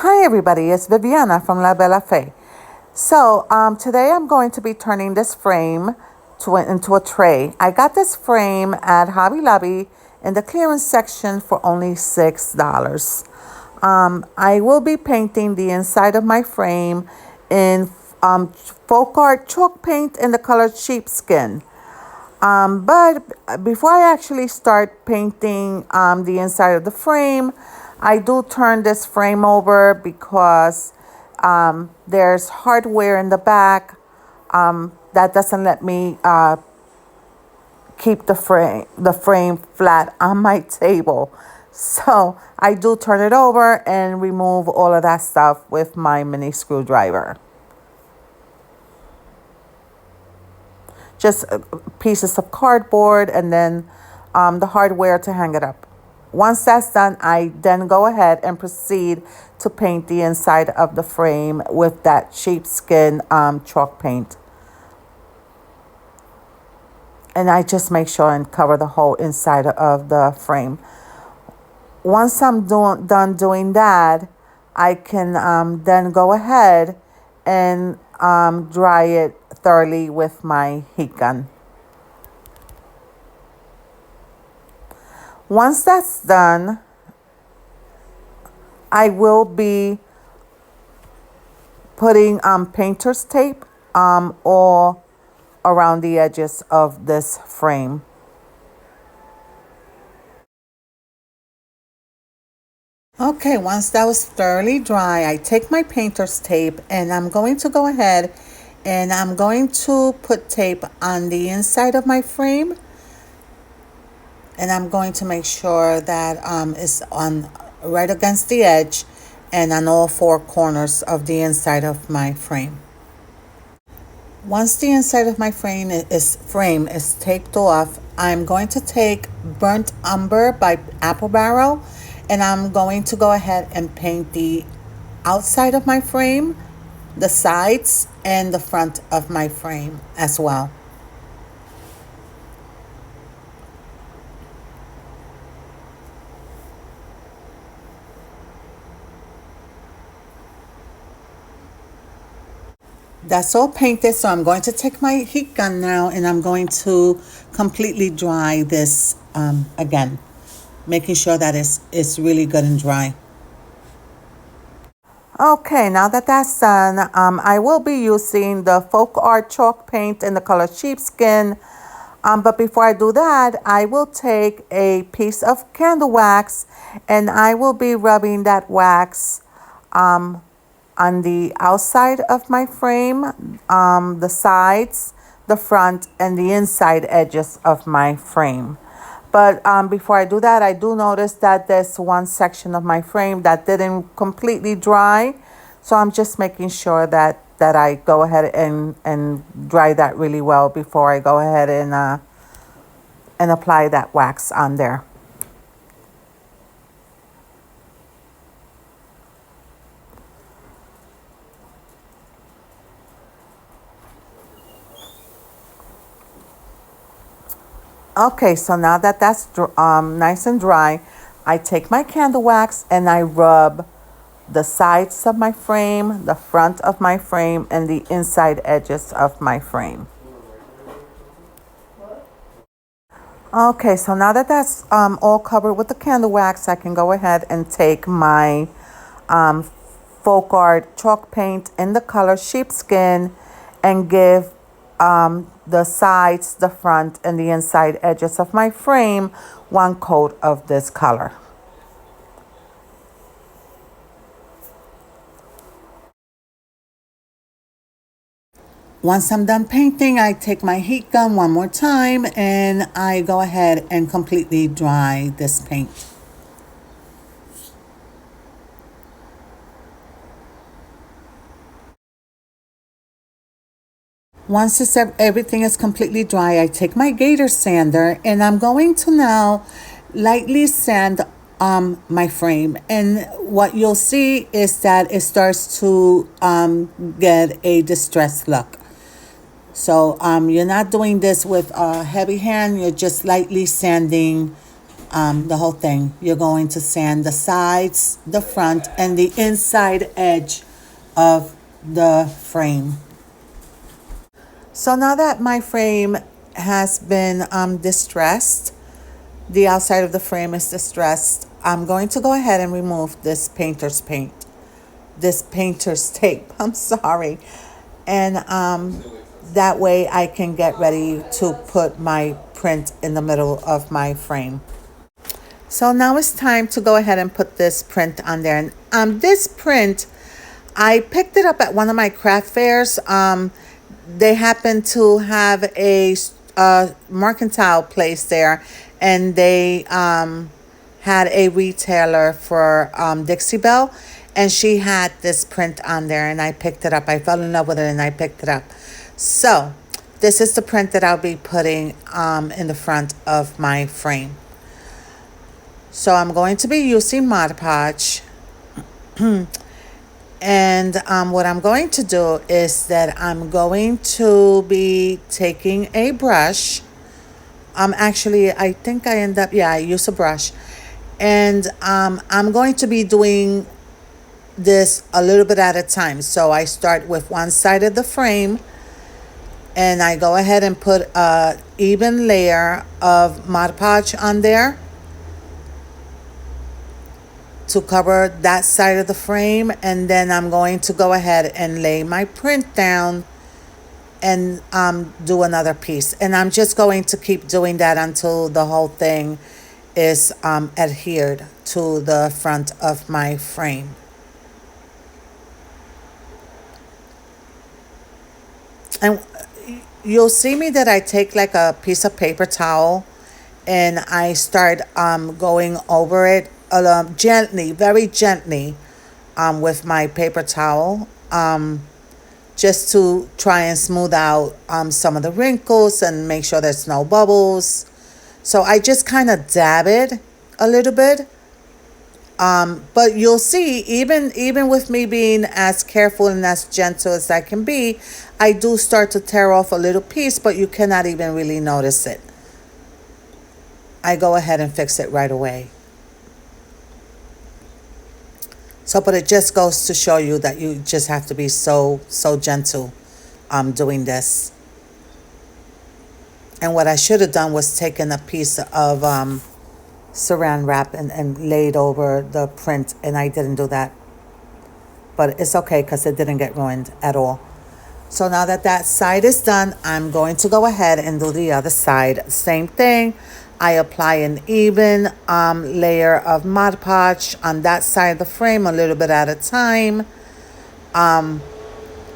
Hi everybody, it's Viviana from La Bella Fae. So today I'm going to be turning this frame into a tray. I got this frame at Hobby Lobby in the clearance section for only $6. I will be painting the inside of my frame in FolkArt chalk paint in the color sheepskin. But before I actually start painting the inside of the frame, I do turn this frame over because there's hardware in the back that doesn't let me keep the frame flat on my table. So I do turn it over and remove all of that stuff with my mini screwdriver. Just pieces of cardboard and then the hardware to hang it up. Once that's done, I then go ahead and proceed to paint the inside of the frame with that sheepskin chalk paint. And I just make sure and cover the whole inside of the frame. Once I'm done doing that, I can then go ahead and dry it thoroughly with my heat gun. Once that's done, I will be putting painter's tape all around the edges of this frame. Okay, once that was thoroughly dry, I take my painter's tape and I'm going to go ahead and I'm going to put tape on the inside of my frame. And I'm going to make sure that it's on right against the edge and on all four corners of the inside of my frame. Once the inside of my frame is taped off, I'm going to take Burnt Umber by Apple Barrel, and I'm going to go ahead and paint the outside of my frame, the sides, and the front of my frame as well. That's all painted, so I'm going to take my heat gun now and I'm going to completely dry this again, making sure that it's really good and dry. Okay, now that that's done, I will be using the FolkArt chalk paint in the color sheepskin. But before I do that, I will take a piece of candle wax and I will be rubbing that wax on the outside of my frame, the sides, the front, and the inside edges of my frame. But before I do that, I do notice that there's one section of my frame that didn't completely dry. So I'm just making sure that I go ahead and dry that really well before I go ahead and apply that wax on there. Okay, so now that that's nice and dry, I take my candle wax and I rub the sides of my frame, the front of my frame, and the inside edges of my frame. Okay, so now that that's all covered with the candle wax, I can go ahead and take my FolkArt chalk paint in the color sheepskin and give the sides, the front, and the inside edges of my frame one coat of this color. Once I'm done painting, I take my heat gun one more time and I go ahead and completely dry this paint. Once everything is completely dry, I take my Gator sander and I'm going to now lightly sand my frame. And what you'll see is that it starts to get a distressed look. So you're not doing this with a heavy hand, you're just lightly sanding the whole thing. You're going to sand the sides, the front, and the inside edge of the frame. So now that my frame has been distressed, the outside of the frame is distressed, I'm going to go ahead and remove this painter's tape, I'm sorry. And that way I can get ready to put my print in the middle of my frame. So now it's time to go ahead and put this print on there. And this print, I picked it up at one of my craft fairs. They happen to have a mercantile place there, and they had a retailer for Dixie Belle, and she had this print on there, and I picked it up. I fell in love with it, and I picked it up. So this is the print that I'll be putting in the front of my frame. So I'm going to be using Mod Podge. And what I'm going to do is that I'm going to be taking a brush. Actually, I think I end up, yeah, I use a brush. And I'm going to be doing this a little bit at a time. So I start with one side of the frame, and I go ahead and put an even layer of Mod Podge on there to cover that side of the frame, and then I'm going to go ahead and lay my print down and do another piece. And I'm just going to keep doing that until the whole thing is adhered to the front of my frame. And you'll see me that I take like a piece of paper towel and I start going over it gently, very gently, with my paper towel, just to try and smooth out some of the wrinkles and make sure there's no bubbles. So I just kind of dab it a little bit. But you'll see, even with me being as careful and as gentle as I can be, I do start to tear off a little piece, but you cannot even really notice it. I go ahead and fix it right away. So, but it just goes to show you that you just have to be so gentle doing this. And what I should have done was taken a piece of saran wrap and laid over the print, and I didn't do that. But it's okay because it didn't get ruined at all. So now that that side is done, I'm going to go ahead and do the other side. Same thing. I apply an even layer of Mod Podge on that side of the frame, a little bit at a time.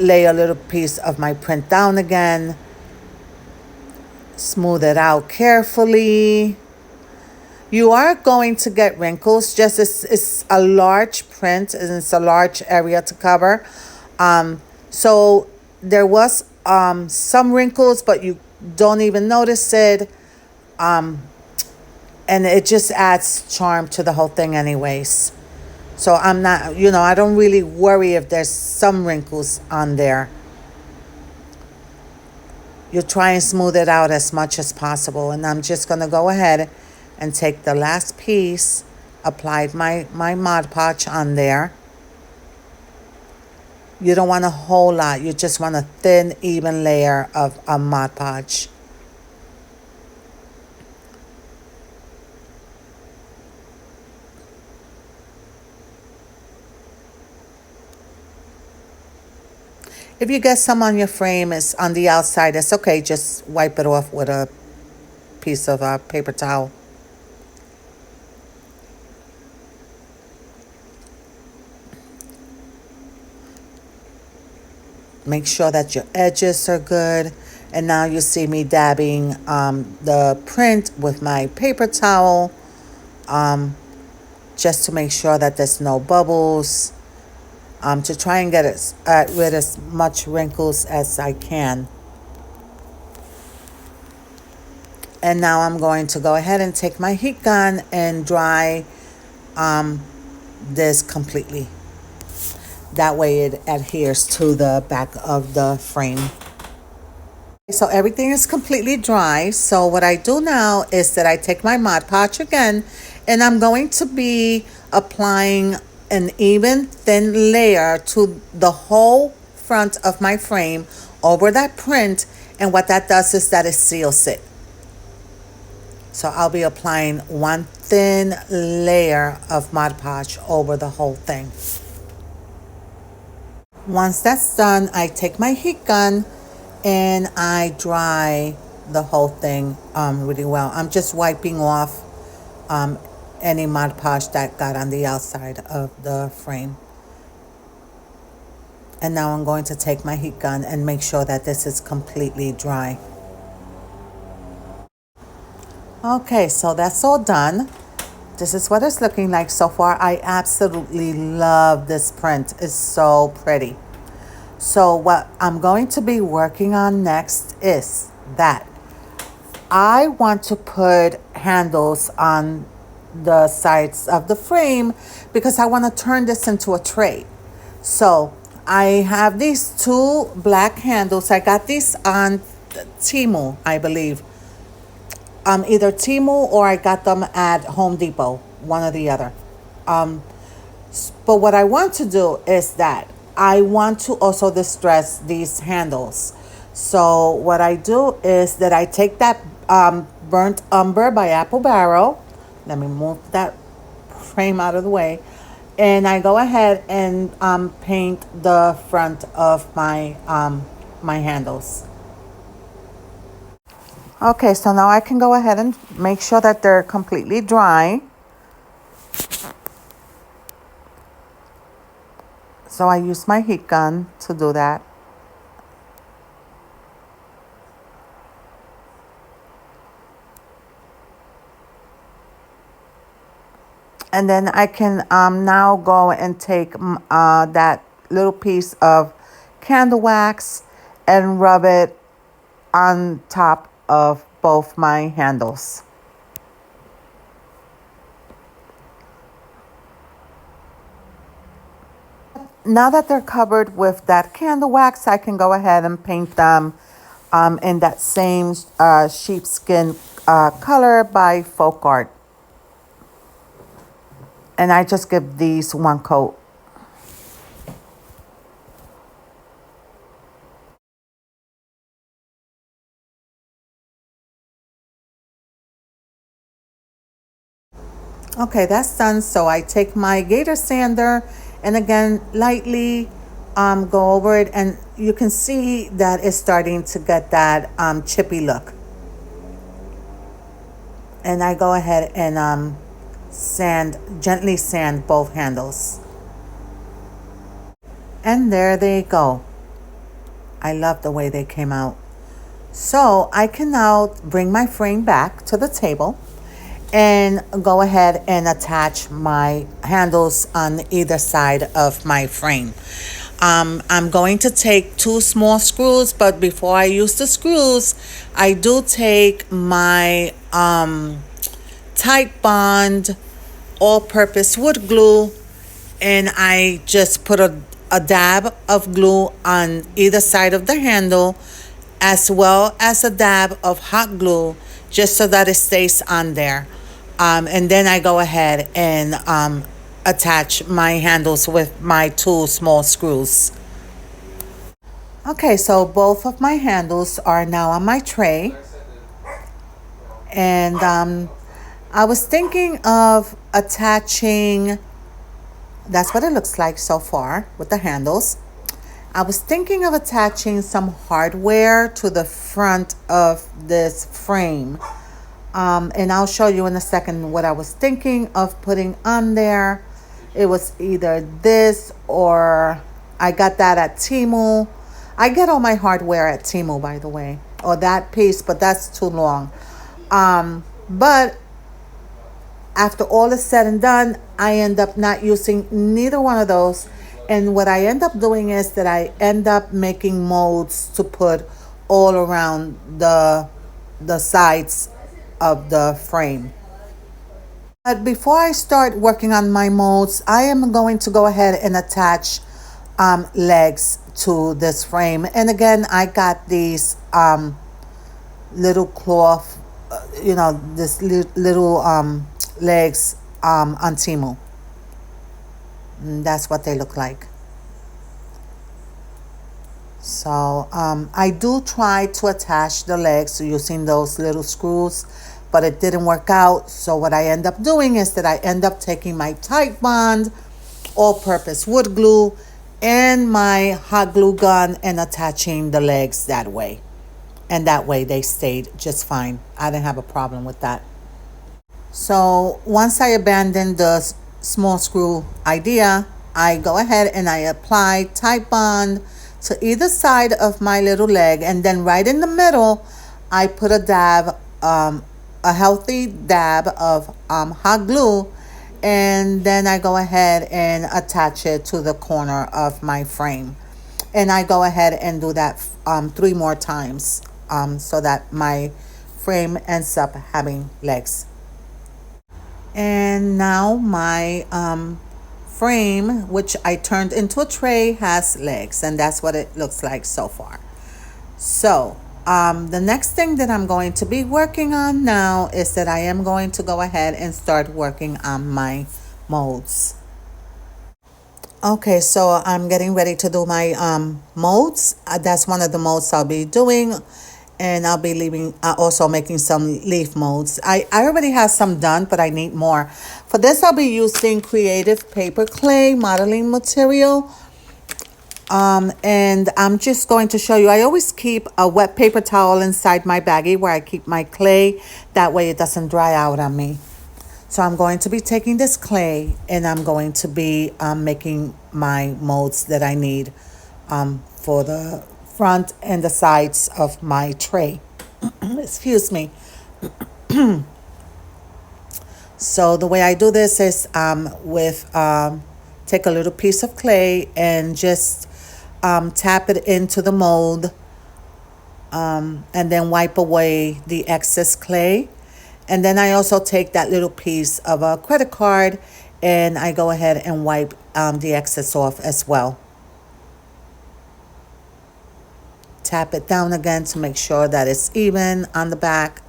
Lay a little piece of my print down again. Smooth it out carefully. You are going to get wrinkles. Just it's a large print and it's a large area to cover. So there was some wrinkles, but you don't even notice it. And it just adds charm to the whole thing anyways. So I'm not, I don't really worry if there's some wrinkles on there. You try and smooth it out as much as possible. And I'm just going to go ahead and take the last piece, applied my Mod Podge on there. You don't want a whole lot. You just want a thin, even layer of Mod Podge. If you get some on your frame, it's on the outside, it's okay. Just wipe it off with a piece of paper towel. Make sure that your edges are good. And now you see me dabbing the print with my paper towel, just to make sure that there's no bubbles. To try and get rid of as much wrinkles as I can. And now I'm going to go ahead and take my heat gun and dry this completely. That way it adheres to the back of the frame. So everything is completely dry. So what I do now is that I take my Mod Podge again, and I'm going to be applying an even thin layer to the whole front of my frame over that print. And what that does is that it seals it. So I'll be applying one thin layer of Mod Podge over the whole thing. Once that's done, I take my heat gun and I dry the whole thing really well. I'm just wiping off any Mod Podge that got on the outside of the frame. And now I'm going to take my heat gun and make sure that this is completely dry. Okay, so that's all done. This is what it's looking like so far. I absolutely love this print. It's so pretty. So what I'm going to be working on next is that I want to put handles on the sides of the frame because I want to turn this into a tray. So I have these two black handles. I got these on Temu, I believe. Either Temu or I got them at Home Depot, one or the other. But what I want to do is that I want to also distress these handles. So what I do is that I take that Burnt Umber by Apple Barrel. Let me move that frame out of the way. And I go ahead and paint the front of my, my handles. Okay, so now I can go ahead and make sure that they're completely dry. So I use my heat gun to do that. And then I can now go and take that little piece of candle wax and rub it on top of both my handles. Now that they're covered with that candle wax, I can go ahead and paint them in that same sheepskin color by FolkArt. And I just give these one coat. Okay, that's done. So I take my Gator sander and again lightly go over it, and you can see that it's starting to get that chippy look. And I go ahead and gently sand both handles. And there they go. I love the way they came out. So I can now bring my frame back to the table and go ahead and attach my handles on either side of my frame. I'm going to take 2 small screws, but before I use the screws, I do take my Tight Bond all-purpose wood glue, and I just put a dab of glue on either side of the handle, as well as a dab of hot glue, just so that it stays on there. And then I go ahead and attach my handles with my 2 small screws. Okay, so both of my handles are now on my tray. And I was thinking of attaching, that's what it looks like so far with the handles. I was thinking of attaching some hardware to the front of this frame. And I'll show you in a second what I was thinking of putting on there. It was either this or I got that at Temu. I get all my hardware at Temu, by the way, or that piece, but that's too long. But after all is said and done, I end up not using neither one of those. And what I end up doing is that I end up making molds to put all around the sides of the frame. But before I start working on my molds, I am going to go ahead and attach legs to this frame. And again, I got these little cloth, this little legs on Temu. And that's what they look like. So I do try to attach the legs using those little screws, but it didn't work out. So what I end up doing is that I end up taking my Titebond all-purpose wood glue and my hot glue gun and attaching the legs that way. And that way they stayed just fine. I didn't have a problem with that. So once I abandoned the small screw idea, I go ahead and I apply Titebond to either side of my little leg, and then right in the middle, I put a dab, a healthy dab of hot glue, and then I go ahead and attach it to the corner of my frame. And I go ahead and do that 3 more times so that my frame ends up having legs. And now my frame, which I turned into a tray, has legs, and that's what it looks like so far. So the next thing that I'm going to be working on now is that I am going to go ahead and start working on my molds. Okay, so I'm getting ready to do my molds. That's one of the molds I'll be doing, and I'll be leaving also making some leaf molds. I already have some done, but I need more. For this, I'll be using Creative paper clay modeling material. And I'm just going to show you, I always keep a wet paper towel inside my baggie where I keep my clay. That way it doesn't dry out on me. So I'm going to be taking this clay and I'm going to be making my molds that I need for the front and the sides of my tray. Excuse me. So the way I do this is take a little piece of clay and just tap it into the mold and then wipe away the excess clay. And then I also take that little piece of a credit card and I go ahead and wipe the excess off as well. Tap it down again to make sure that it's even on the back.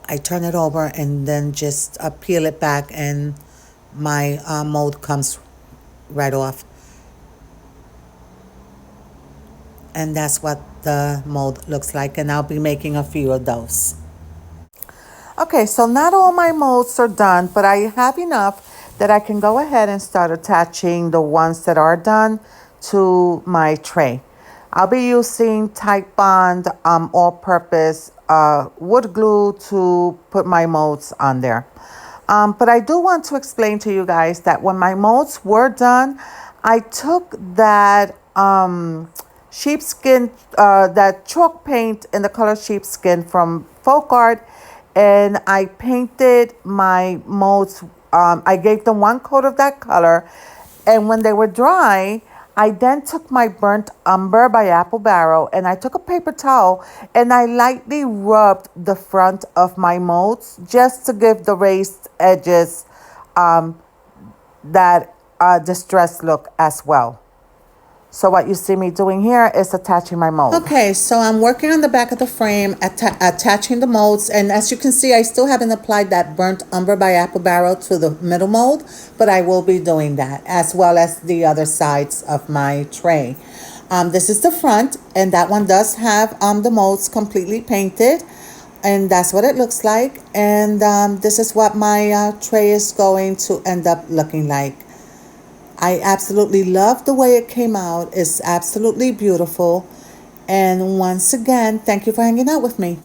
I turn it over and then just peel it back and my mold comes right off. And that's what the mold looks like, and I'll be making a few of those. Okay, so not all my molds are done, but I have enough that I can go ahead and start attaching the ones that are done to my tray. I'll be using Titebond all-purpose wood glue to put my molds on there. But I do want to explain to you guys that when my molds were done, I took that sheepskin, that chalk paint in the color sheepskin from FolkArt, and I painted my molds. I gave them 1 coat of that color, and when they were dry, I then took my Burnt Umber by Apple Barrel and I took a paper towel and I lightly rubbed the front of my molds just to give the raised edges that distressed look as well. So what you see me doing here is attaching my mold. Okay, so I'm working on the back of the frame, attaching the molds. And as you can see, I still haven't applied that Burnt Umber by Apple Barrel to the middle mold, but I will be doing that as well as the other sides of my tray. This is the front, and that one does have the molds completely painted. And that's what it looks like. And this is what my tray is going to end up looking like. I absolutely love the way it came out. It's absolutely beautiful. And once again, thank you for hanging out with me.